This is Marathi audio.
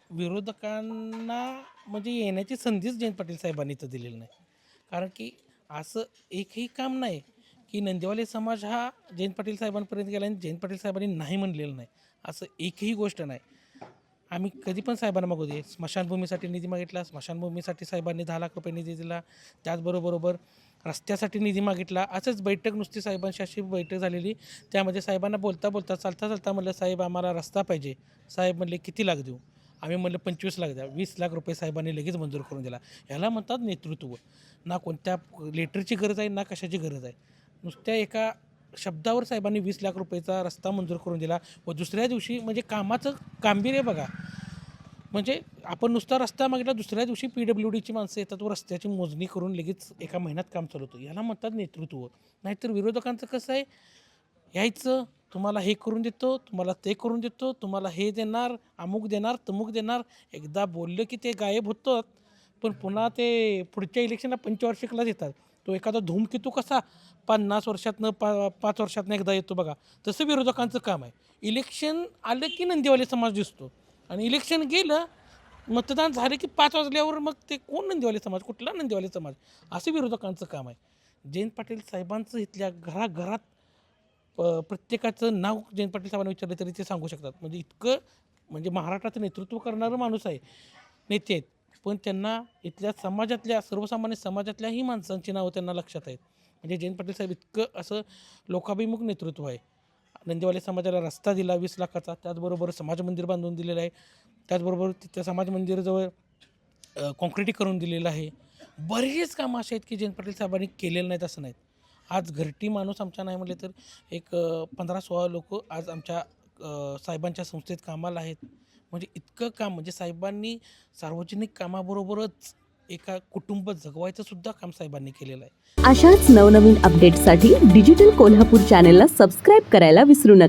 विरोधकांना म्हणजे येण्याची संधीच जयंत पाटील साहेबांनी तर दिलेली नाही. कारण की असं एकही काम नाही की नंदिवाले समाज हा जयंत पाटील साहेबांपर्यंत गेला आणि जयंत पाटील साहेबांनी नाही म्हणलेलं नाही, असं एकही गोष्ट नाही. आम्ही कधी पण साहेबांना मागू दे, स्मशानभूमीसाठी निधी मागितला, स्मशानभूमीसाठी साहेबांनी 10 लाख रुपये निधी दिला. त्याचबरोबर रस्त्यासाठी निधी मागितला. असंच बैठक नुसती साहेबांशी अशी बैठक झालेली, त्यामध्ये साहेबांना बोलता बोलता चालता चालता म्हणलं, साहेब आम्हाला रस्ता पाहिजे. साहेब म्हणले किती लाख देऊ? आम्ही म्हणलं 25 लाख द्या. 20 लाख रुपये साहेबांनी लगेच मंजूर करून दिला. ह्याला म्हणतात नेतृत्व. ना कोणत्या लेटरची गरज आहे, ना कशाची गरज आहे. नुसत्या एका शब्दावर साहेबांनी 20 लाख रुपयेचा रस्ता मंजूर करून दिला व दुसऱ्या दिवशी म्हणजे कामाचं गांभीर्य बघा. म्हणजे आपण नुसता रस्ता मागितला, दुसऱ्या दिवशी PWDची माणसं येतात व रस्त्याची मोजणी करून लगेच एका महिन्यात काम चालू होतं. याला म्हणतात नेतृत्व. नाहीतर विरोधकांचं कसं आहे, यायचं, तुम्हाला हे करून देतो, तुम्हाला ते करून देतो, तुम्हाला हे देणार, अमुक देणार, तमुक देणार. एकदा बोललं की ते गायब होतात, पण पुन्हा ते पुढच्या इलेक्शनला पंचवार्षिकलाच येतात. तो एखादा धूमकेतू कसा 50 वर्षातनं 5 वर्षातनं एकदा येतो बघा, तसं विरोधकांचं काम आहे. इलेक्शन आलं की नंदीवाले समाज दिसतो आणि इलेक्शन गेलं, मतदान झालं की 5 वाजल्यावर मग ते कोण नंदीवाले समाज, कुठला नंदीवाले समाज, असं विरोधकांचं काम आहे. जयंत पाटील साहेबांचं इथल्या घराघरात प्रत्येकाचं नाव जयंत पाटील साहेबांना विचारलं तरी ते सांगू शकतात. म्हणजे इतकं म्हणजे महाराष्ट्राचं नेतृत्व करणारं माणूस आहे, नेते आहेत. पण त्यांना इथल्या समाजातल्या सर्वसामान्य समाजातल्याही माणसांची नावं त्यांना लक्षात आहेत. म्हणजे जयंत पाटील साहेब इतकं असं लोकाभिमुख नेतृत्व आहे. नंदीवाले समाजाला रस्ता दिला 20 लाखाचा, त्याचबरोबर समाज मंदिर बांधून दिलेलं आहे. त्याचबरोबर त्या समाज मंदिराजवळ कॉन्क्रिटीकरण दिलेलं आहे. बरेच कामं असे आहेत की जयंत पाटील साहेबांनी केलेलं नाहीत असं नाहीत. आज घरटी माणूस आमच्या नाही म्हटले तर एक 15-16 लोक आज आमच्या साहेबांच्या संस्थेत कामाला आहेत. म्हणजे इतकं काम म्हणजे साहेबांनी सार्वजनिक कामाबरोबरच एका कुटुंब जगवायचं सुद्धा काम साहेबांनी केलेलं आहे. अशाच नवनवीन अपडेट्ससाठी डिजिटल कोल्हापूर चॅनेलला सबस्क्राईब करायला विसरू नका.